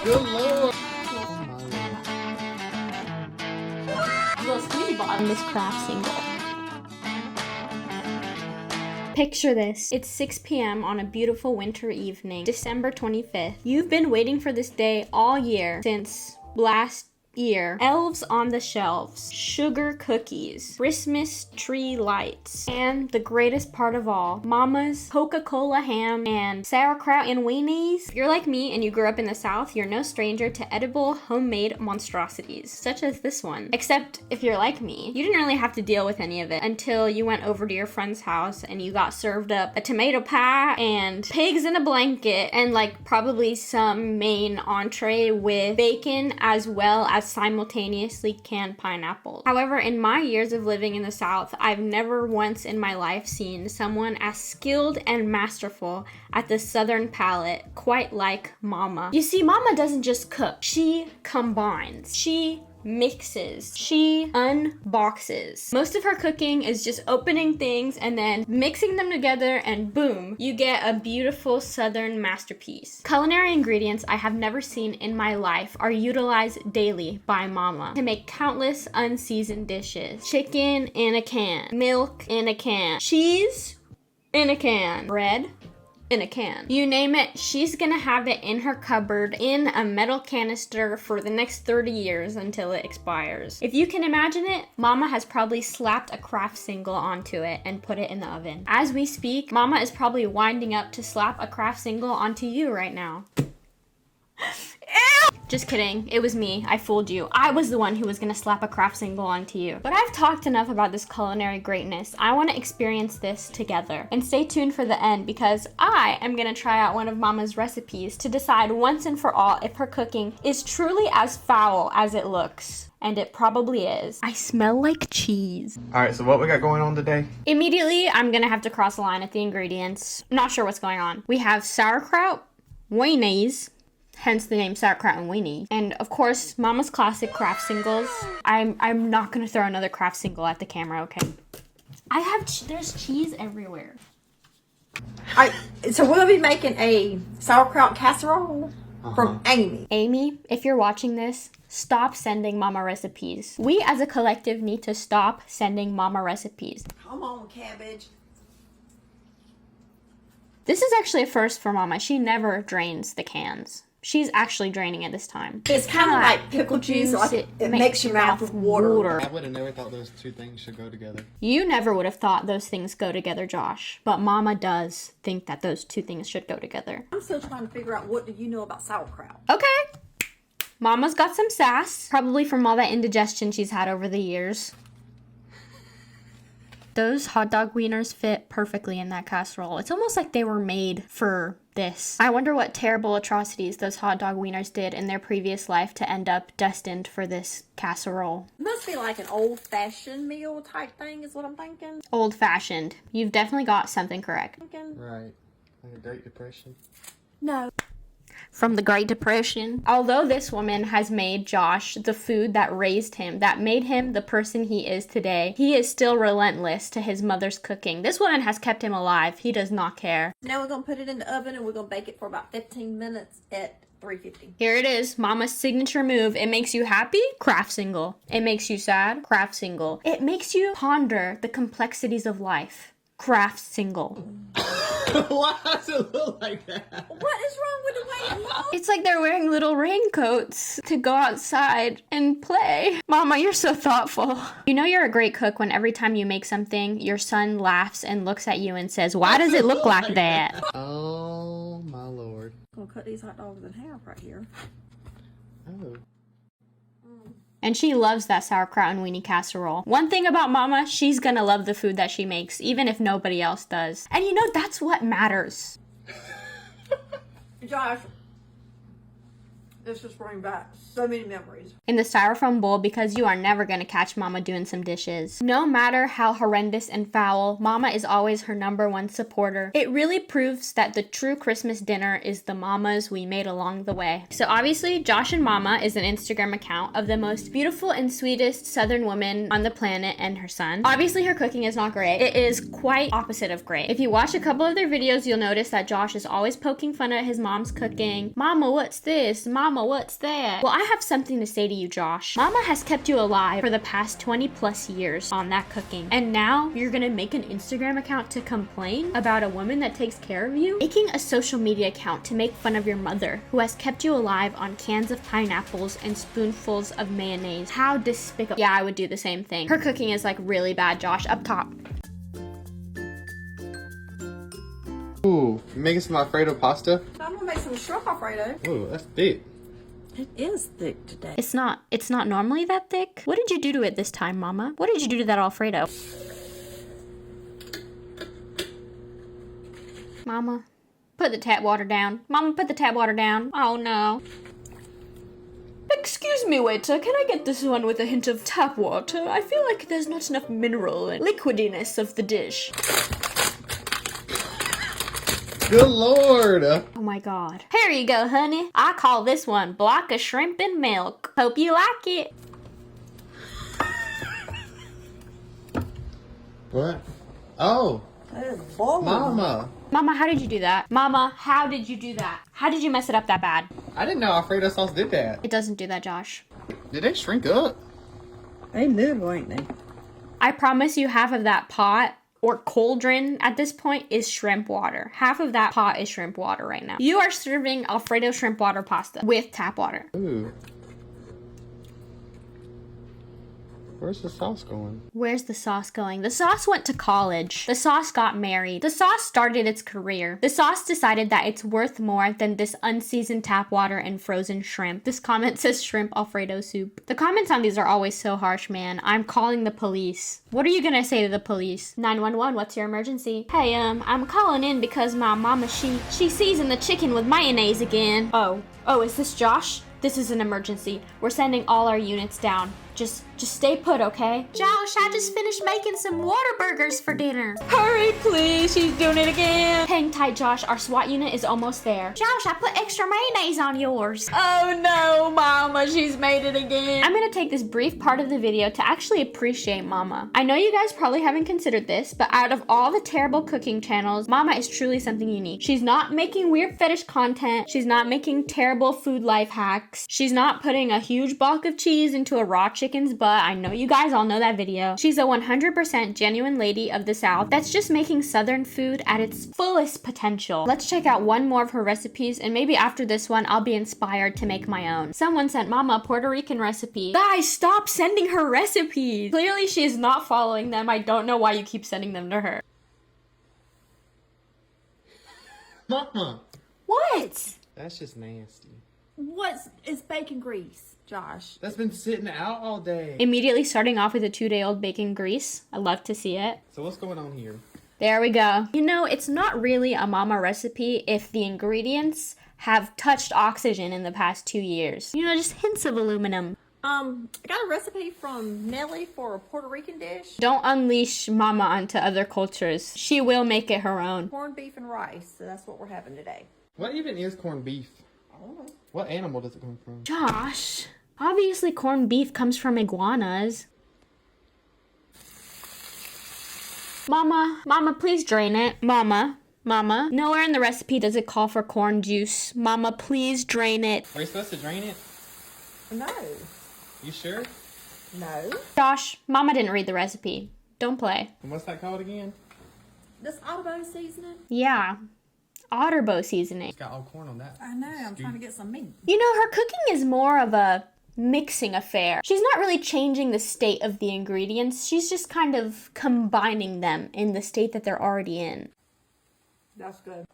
Good lord. Little squeezy ball on this craft single. Picture this. It's 6 p.m. on a beautiful winter evening, December 25th. You've been waiting for this day all year since last year. Elves on the shelves, sugar cookies, Christmas tree lights, and the greatest part of all, Mama's Coca-Cola ham and sauerkraut and weenies. If you're like me and you grew up in the South, you're no stranger to edible homemade monstrosities, such as this one. Except if you're like me, you didn't really have to deal with any of it until you went over to your friend's house and you got served up a tomato pie and pigs in a blanket and like probably some main entree with bacon as well as simultaneously canned pineapples. However, in my years of living in the South, I've never once in my life seen someone as skilled and masterful at the Southern palate, quite like Mama. You see, Mama doesn't just cook, she combines. She mixes. She unboxes. Most of her cooking is just opening things and then mixing them together and boom, you get a beautiful Southern masterpiece. Culinary ingredients I have never seen in my life are utilized daily by Mama to make countless unseasoned dishes. Chicken in a can, milk in a can, cheese in a can, bread in a can. You name it, she's gonna have it in her cupboard in a metal canister for the next 30 years until it expires. If you can imagine it, Mama has probably slapped a craft single onto it and put it in the oven. As we speak, Mama is probably winding up to slap a craft single onto you right now. Just kidding, it was me. I fooled you. I was the one who was gonna slap a craft single onto you. But I've talked enough about this culinary greatness. I wanna experience this together. And stay tuned for the end because I am gonna try out one of Mama's recipes to decide once and for all if her cooking is truly as foul as it looks. And it probably is. I smell like cheese. Alright, so what we got going on today? Immediately, I'm gonna have to cross the line at the ingredients. Not sure what's going on. We have sauerkraut, weenies, hence the name sauerkraut and weenie. And of course, Mama's classic craft singles. I'm not gonna throw another craft single at the camera, okay? There's cheese everywhere. So we'll be making a sauerkraut casserole from Amy. Amy, if you're watching this, stop sending Mama recipes. We as a collective need to stop sending Mama recipes. Come on, cabbage. This is actually a first for Mama. She never drains the cans. She's actually draining it this time. It's kind of like pickle juice. Like it makes your mouth with water. I would have never thought those two things should go together. You never would have thought those things go together, Josh. But Mama does think that those two things should go together. I'm still trying to figure out what do you know about sauerkraut. Okay. Mama's got some sass. Probably from all that indigestion she's had over the years. Those hot dog wieners fit perfectly in that casserole. It's almost like they were made for this. I wonder what terrible atrocities those hot dog wieners did in their previous life to end up destined for this casserole. It must be like an old-fashioned meal type thing is what I'm thinking. Old-fashioned. You've definitely got something correct. Right. Like a Great Depression. No. From the Great Depression. Although this woman has made Josh the food that raised him, that made him the person he is today, he is still relentless to his mother's cooking. This woman has kept him alive. He does not care. Now we're going to put it in the oven and we're going to bake it for about 15 minutes at 350. Here it is, Mama's signature move. It makes you happy? Craft single. It makes you sad? Craft single. It makes you ponder the complexities of life. Craft single. Why does it look like that? What is wrong with the way it looks? It's like they're wearing little raincoats to go outside and play. Mama, you're so thoughtful. You know you're a great cook when every time you make something, your son laughs and looks at you and says, "Why does it look like that?" Oh, my lord. I'm going to cut these hot dogs in half right here. Oh. And she loves that sauerkraut and weenie casserole. One thing about Mama, she's gonna love the food that she makes, even if nobody else does. And you know, that's what matters. Josh, this just brings back so many memories. In the styrofoam bowl because you are never gonna catch Mama doing some dishes. No matter how horrendous and foul, Mama is always her #1 supporter. It really proves that the true Christmas dinner is the mamas we made along the way. So obviously, Josh and Mama is an Instagram account of the most beautiful and sweetest Southern woman on the planet and her son. Obviously, her cooking is not great. It is quite opposite of great. If you watch a couple of their videos, you'll notice that Josh is always poking fun at his mom's cooking. Mama, what's this? Mama, Mama, what's that? Well, I have something to say to you, Josh. Mama has kept you alive for the past 20 plus years on that cooking. And now you're gonna make an Instagram account to complain about a woman that takes care of you? Making a social media account to make fun of your mother, who has kept you alive on cans of pineapples and spoonfuls of mayonnaise. How despicable. Yeah, I would do the same thing. Her cooking is like really bad, Josh. Up top. Ooh, you making some Alfredo pasta? I'm gonna make some shrimp Alfredo. Ooh, that's thick. It is thick today. It's not normally that thick. What did you do to it this time, Mama? What did you do to that Alfredo? Mama, put the tap water down. Mama, put the tap water down. Oh no. Excuse me, waiter, can I get this one with a hint of tap water? I feel like there's not enough mineral and liquidiness of the dish. Good Lord. Oh my god. Here you go, honey. I call this one block of shrimp and milk. Hope you like it. What? Oh, That is boiling. Mama. Mama, how did you do that? Mama, how did you do that? How did you mess it up that bad? I didn't know Alfredo sauce did that. It doesn't do that, Josh. Did they shrink up? They little, ain't they? I promise you half of that pot or cauldron at this point is shrimp water. Half of that pot is shrimp water right now. You are serving Alfredo shrimp water pasta with tap water. Ooh. Where's the sauce going? Where's the sauce going? The sauce went to college. The sauce got married. The sauce started its career. The sauce decided that it's worth more than this unseasoned tap water and frozen shrimp. This comment says shrimp Alfredo soup. The comments on these are always so harsh, man. I'm calling the police. What are you gonna say to the police? 911, what's your emergency? Hey, I'm calling in because my mama, she seasoned the chicken with mayonnaise again. Oh, is this Josh? This is an emergency. We're sending all our units down. Just stay put, okay? Josh, I just finished making some water burgers for dinner. Hurry, please. She's doing it again. Hang tight, Josh. Our SWAT unit is almost there. Josh, I put extra mayonnaise on yours. Oh no, Mama. She's made it again. I'm gonna take this brief part of the video to actually appreciate Mama. I know you guys probably haven't considered this, but out of all the terrible cooking channels, Mama is truly something unique. She's not making weird fetish content. She's not making terrible food life hacks. She's not putting a huge block of cheese into a raw chicken's butt. I know you guys all know that video. She's a 100% genuine lady of the South that's just making Southern food at its fullest potential. Let's check out one more of her recipes, and maybe after this one, I'll be inspired to make my own. Someone sent Mama a Puerto Rican recipe. Guys, stop sending her recipes. Clearly, she is not following them. I don't know why you keep sending them to her. Mama. What? That's just nasty. It's bacon grease, Josh. That's been sitting out all day. Immediately starting off with a 2-day-old bacon grease. I love to see it. So what's going on here? There we go. You know, it's not really a Mama recipe if the ingredients have touched oxygen in the past 2 years. You know, just hints of aluminum. I got a recipe from Nellie for a Puerto Rican dish. Don't unleash Mama onto other cultures. She will make it her own. Corned beef and rice. So that's what we're having today. What even is corned beef? I don't know. What animal does it come from? Josh, obviously corned beef comes from iguanas. Mama, please drain it. Mama, nowhere in the recipe does it call for corn juice. Mama, please drain it. Are you supposed to drain it? No. You sure? No. Josh, Mama didn't read the recipe. Don't play. And what's that called again? This Audubon seasoning? Yeah. Otterbow seasoning. It's got all corn on that. I know. I'm trying to get some meat. You know, her cooking is more of a mixing affair. She's not really changing the state of the ingredients. She's just kind of combining them in the state that they're already in. That's good.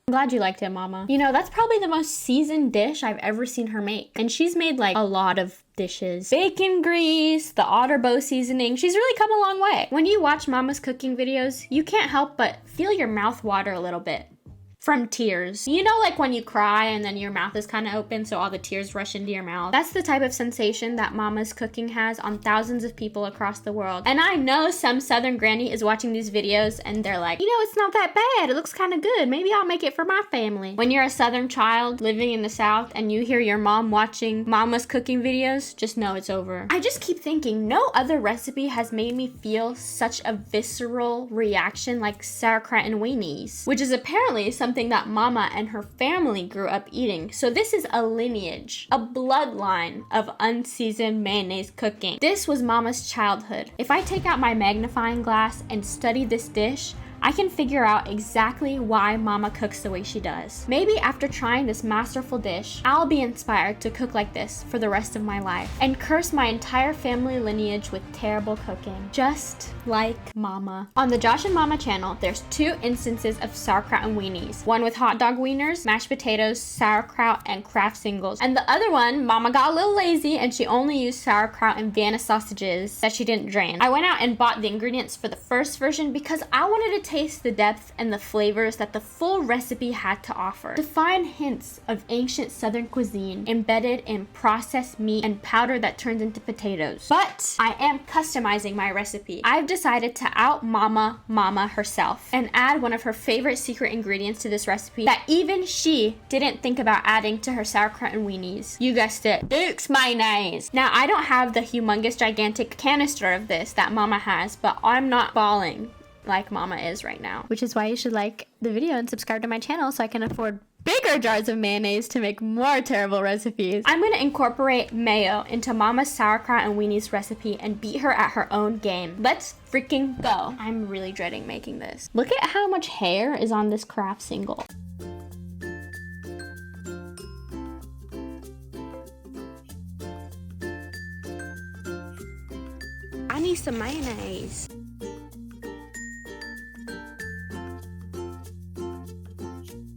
I'm glad you liked it, Mama. You know, that's probably the most seasoned dish I've ever seen her make. And she's made like a lot of dishes. Bacon grease, the Otterbow seasoning. She's really come a long way. When you watch Mama's cooking videos, you can't help but feel your mouth water a little bit. From tears. You know, like when you cry and then your mouth is kind of open so all the tears rush into your mouth. That's the type of sensation that Mama's cooking has on thousands of people across the world. And I know some Southern granny is watching these videos and they're like, you know, it's not that bad. It looks kind of good. Maybe I'll make it for my family. When you're a Southern child living in the South and you hear your mom watching Mama's cooking videos, just know it's over. I just keep thinking no other recipe has made me feel such a visceral reaction like sauerkraut and weenies, which is apparently something something that Mama and her family grew up eating. So this is a lineage, a bloodline of unseasoned mayonnaise cooking. This was Mama's childhood. If I take out my magnifying glass and study this dish, I can figure out exactly why Mama cooks the way she does. Maybe after trying this masterful dish, I'll be inspired to cook like this for the rest of my life and curse my entire family lineage with terrible cooking, just like Mama. On the Josh and Mama channel, there's 2 instances of sauerkraut and weenies. One with hot dog wieners, mashed potatoes, sauerkraut, and Kraft singles. And the other one, Mama got a little lazy and she only used sauerkraut and Vienna sausages that she didn't drain. I went out and bought the ingredients for the first version because I wanted to taste the depth and the flavors that the full recipe had to offer. To find hints of ancient southern cuisine embedded in processed meat and powder that turns into potatoes. But I am customizing my recipe. I've decided to out Mama herself and add one of her favorite secret ingredients to this recipe that even she didn't think about adding to her sauerkraut and weenies. You guessed it, Duke's mayonnaise. Now I don't have the humongous gigantic canister of this that Mama has, but I'm not balling like Mama is right now, which is why you should like the video and subscribe to my channel so I can afford bigger jars of mayonnaise to make more terrible recipes. I'm gonna incorporate mayo into Mama's sauerkraut and weenies recipe and beat her at her own game. Let's freaking go. I'm really dreading making this. Look at how much hair is on this Kraft single. I need some mayonnaise.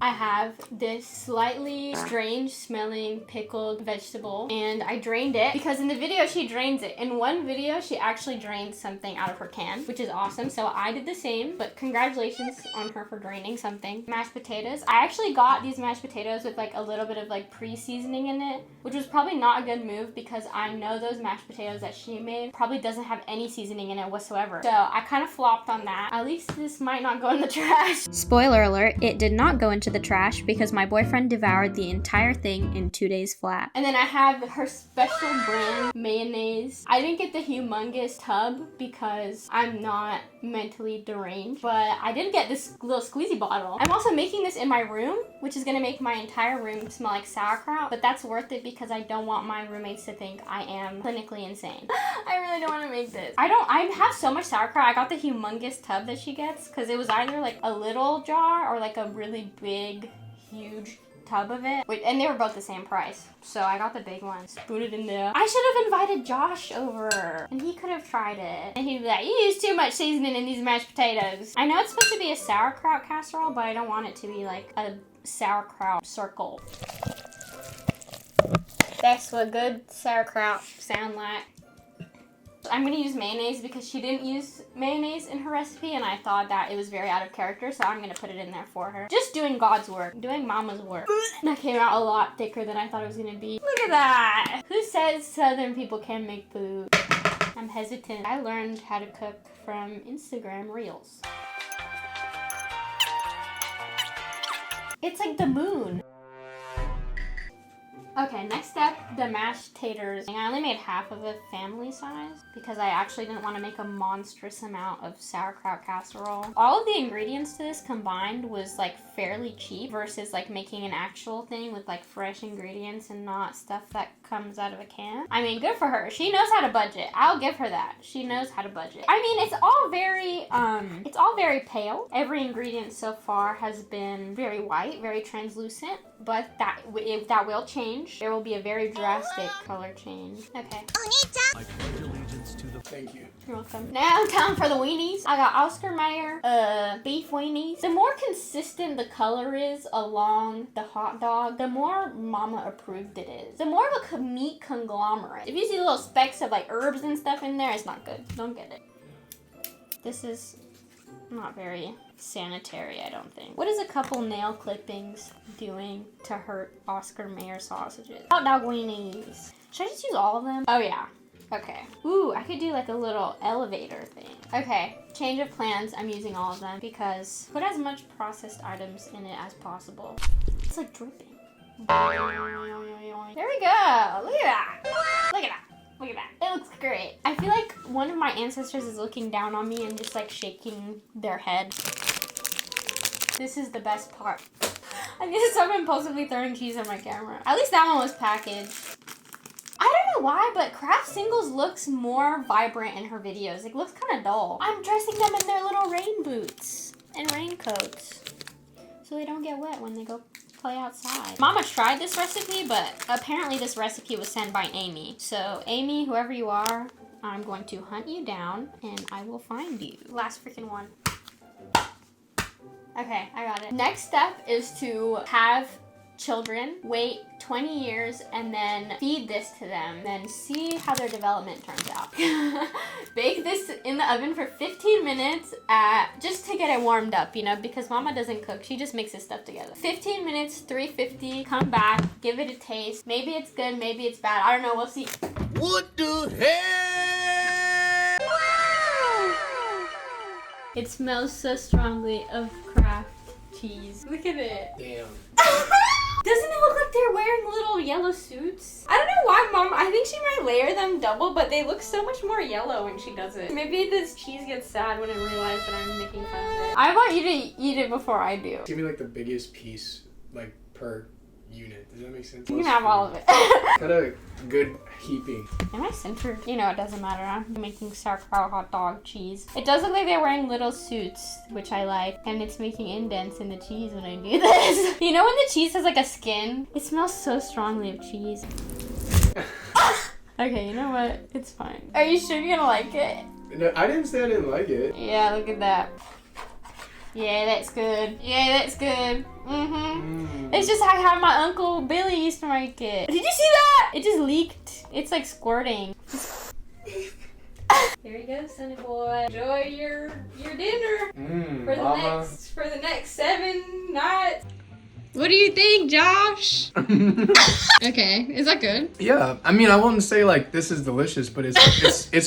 I have this slightly strange smelling pickled vegetable and I drained it because in the video she drains it. In one video she actually drained something out of her can, which is awesome. So I did the same, but congratulations on her for draining something. Mashed potatoes. I actually got these mashed potatoes with like a little bit of like pre-seasoning in it, which was probably not a good move because I know those mashed potatoes that she made probably doesn't have any seasoning in it whatsoever. So I kind of flopped on that. At least this might not go in the trash. Spoiler alert, it did not go into the trash because my boyfriend devoured the entire thing in 2 days flat. And then I have her special brand mayonnaise. I didn't get the humongous tub because I'm not mentally deranged, but I did get this little squeezy bottle. I'm also making this in my room, which is gonna make my entire room smell like sauerkraut, but that's worth it because I don't want my roommates to think I am clinically insane. I really don't want to make this. I have so much sauerkraut. I got the humongous tub that she gets because it was either like a little jar or like a really big, huge tub of it. And they were both the same price. So I got the big one. Spoon it in there. I should have invited Josh over and he could have tried it. And he'd be like, you use too much seasoning in these mashed potatoes. I know it's supposed to be a sauerkraut casserole, but I don't want it to be like a sauerkraut circle. That's what good sauerkraut sound like. I'm gonna use mayonnaise because she didn't use mayonnaise in her recipe and I thought that it was very out of character, so I'm gonna put it in there for her. Just doing God's work, doing Mama's work. That came out a lot thicker than I thought it was gonna be. Look at that! Who says Southern people can make food? I'm hesitant. I learned how to cook from Instagram Reels. It's like the moon. Okay, next step, the mashed taters. I only made half of a family size because I actually didn't want to make a monstrous amount of sauerkraut casserole. All of the ingredients to this combined was like fairly cheap versus like making an actual thing with like fresh ingredients and not stuff that comes out of a can. I mean, good for her. She knows how to budget. I'll give her that. She knows how to budget. I mean, it's all very pale. Every ingredient so far has been very white, very translucent, but that will change. There will be a very drastic color change. Okay. I pledge allegiance to the... Thank you. You're welcome. Now time for the weenies. I got Oscar Mayer beef weenies. The more consistent the color is along the hot dog, the more Mama approved it is. The more of a meat conglomerate. If you see little specks of like herbs and stuff in there, it's not good. Don't get it. This is not very sanitary, I don't think. What is a couple nail clippings doing to hurt Oscar Mayer sausages? Hot dog weenies. Should I just use all of them? Oh yeah. Okay. Ooh, I could do like a little elevator thing. Okay, change of plans. I'm using all of them because put as much processed items in it as possible. It's like dripping. There we go. Look at that. Look at that. Look at that. It looks great. I feel like one of my ancestors is looking down on me and just like shaking their head. This is the best part. I need to stop impulsively throwing cheese on my camera. At least that one was packaged. I don't know why, but Kraft Singles looks more vibrant in her videos. It looks kind of dull. I'm dressing them in their little rain boots and raincoats so they don't get wet when they go play outside. Mama tried this recipe, but apparently this recipe was sent by Amy. So Amy, whoever you are, I'm going to hunt you down and I will find you. Last freaking one. Okay, I got it. Next step is to have children wait 20 years and then feed this to them, then see how their development turns out. Bake this in the oven for 15 minutes just to get it warmed up, you know, because Mama doesn't cook. She just mixes stuff together. 15 minutes, 350, come back, give it a taste. Maybe it's good, maybe it's bad. I don't know, we'll see. What the hell? It smells so strongly of Kraft cheese. Look at it. Damn. Doesn't it look like they're wearing little yellow suits? I don't know why Mom, I think she might layer them double, but they look so much more yellow when she does it. Maybe this cheese gets sad when it realizes that I'm making fun of it. I want you to eat it before I do. Give me like the biggest piece, like per unit. Does that make sense? You can have all of it. Got a good heaping. Am I centered? You know, it doesn't matter. I'm making sauerkraut hot dog cheese. It does look like they're wearing little suits, which I like. And it's making indents in the cheese when I do this. You know when the cheese has like a skin? It smells so strongly of cheese. Okay, you know what? It's fine. Are you sure you're gonna like it? No, I didn't say I didn't like it. Yeah, look at that. Yeah, that's good. Yeah, that's good. It's just how my Uncle Billy used to make it. Did you see that? It just leaked. It's like squirting. Here you go, sonny boy. Enjoy your dinner for the next 7 nights. What do you think, Josh? Okay, is that good? Yeah, I mean, I wouldn't say like this is delicious, but it's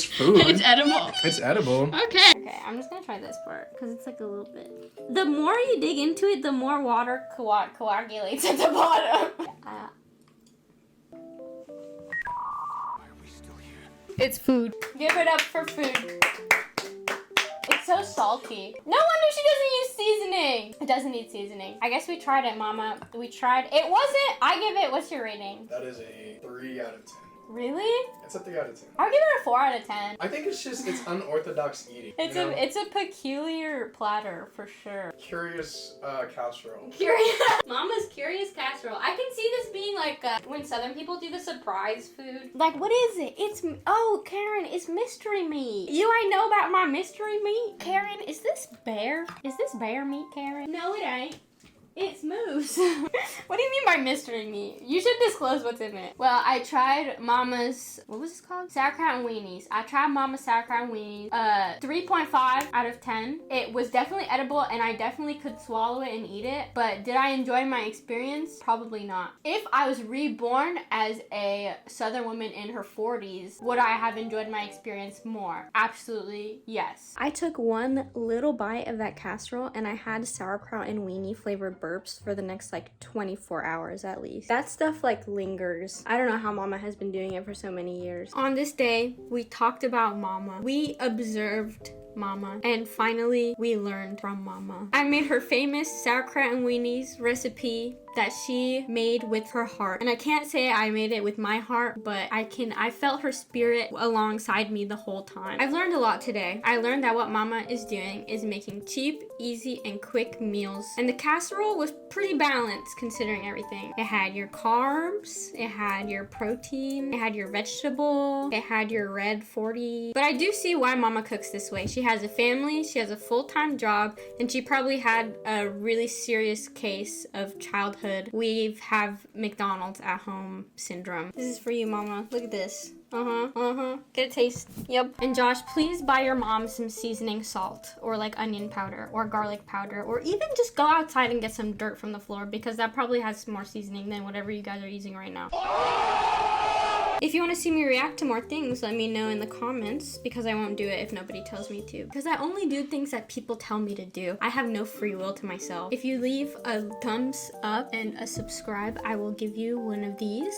food. It's edible. It's edible. Okay. Okay, I'm just gonna try this part because it's like a little bit. The more you dig into it, the more water coagulates at the bottom. It's food. Give it up for food. It's so salty. No wonder she doesn't use seasoning. It doesn't need seasoning. I guess we tried it, Mama. We tried. It wasn't. I give it. What's your rating? That is a 3 out of 10. Really? It's a 3 out of 10. I'll give it a 4 out of 10. I think it's unorthodox eating. It's a peculiar platter for sure. Curious casserole. Curious. Mama's curious casserole. I can see this being like when Southern people do the surprise food. Like, what is it? Oh, Karen, it's mystery meat. I know about my mystery meat. Karen, is this bear? Is this bear meat, Karen? No, it ain't. It's moose. What do you mean by mystery meat? You should disclose what's in it. Well, I tried Mama's, what was this called? Sauerkraut and weenies. I tried Mama's sauerkraut and weenies. 3.5 out of 10. It was definitely edible and I definitely could swallow it and eat it. But did I enjoy my experience? Probably not. If I was reborn as a Southern woman in her 40s, would I have enjoyed my experience more? Absolutely yes. I took one little bite of that casserole and I had sauerkraut and weenie flavored burgers for the next like 24 hours at least. That stuff like lingers. I don't know how Mama has been doing it for so many years. On this day, we talked about Mama. We observed Mama. And finally, we learned from Mama. I made her famous sauerkraut and weenies recipe that she made with her heart. And I can't say I made it with my heart, but I felt her spirit alongside me the whole time. I've learned a lot today. I learned that what Mama is doing is making cheap, easy, and quick meals. And the casserole was pretty balanced considering everything. It had your carbs, it had your protein, it had your vegetable, it had your red 40. But I do see why Mama cooks this way. She has a family, she has a full-time job, and she probably had a really serious case of childhood. We have McDonald's at home syndrome. This is for you, Mama. Look at this. Get a taste. Yep. And Josh, please buy your mom some seasoning salt or like onion powder or garlic powder, or even just go outside and get some dirt from the floor because that probably has more seasoning than whatever you guys are using right now. If you want to see me react to more things, let me know in the comments because I won't do it if nobody tells me to. Because I only do things that people tell me to do. I have no free will to myself. If you leave a thumbs up and a subscribe, I will give you one of these.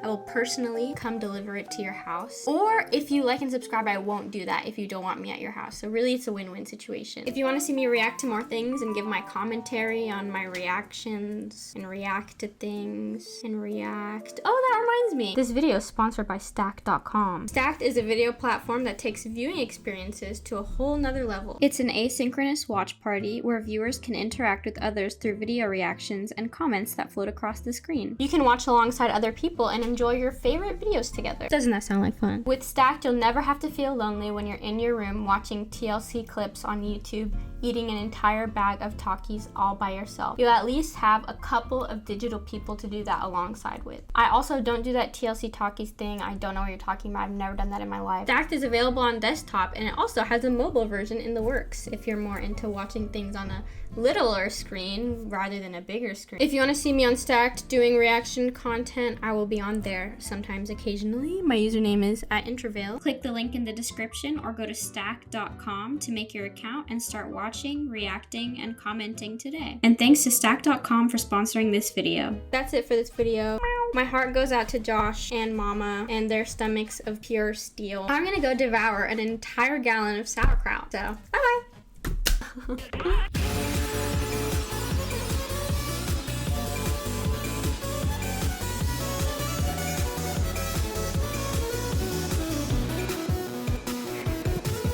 I will personally come deliver it to your house. Or if you like and subscribe, I won't do that if you don't want me at your house. So really, it's a win-win situation. If you want to see me react to more things and give my commentary on my reactions and react to things and react. Oh, that reminds me. This video is sponsored by Stacked.com. Stacked is a video platform that takes viewing experiences to a whole nother level. It's an asynchronous watch party where viewers can interact with others through video reactions and comments that float across the screen. You can watch alongside other people and enjoy your favorite videos together. Doesn't that sound like fun? With Stacked, you'll never have to feel lonely when you're in your room watching TLC clips on YouTube, eating an entire bag of Takis all by yourself. You'll at least have a couple of digital people to do that alongside with. I also don't do that TLC Takis thing. I don't know what you're talking about. I've never done that in my life. Stacked is available on desktop, and it also has a mobile version in the works if you're more into watching things on a littler screen rather than a bigger screen. If you want to see me on Stacked doing reaction content, I will be on there sometimes occasionally. My username is @Intravale. Click the link in the description or go to stack.com to make your account and start watching, reacting, and commenting today. And thanks to stack.com for sponsoring this video. That's it for this video. My heart goes out to Josh and Momma and their stomachs of pure steel. I'm gonna go devour an entire gallon of sauerkraut. So, bye-bye.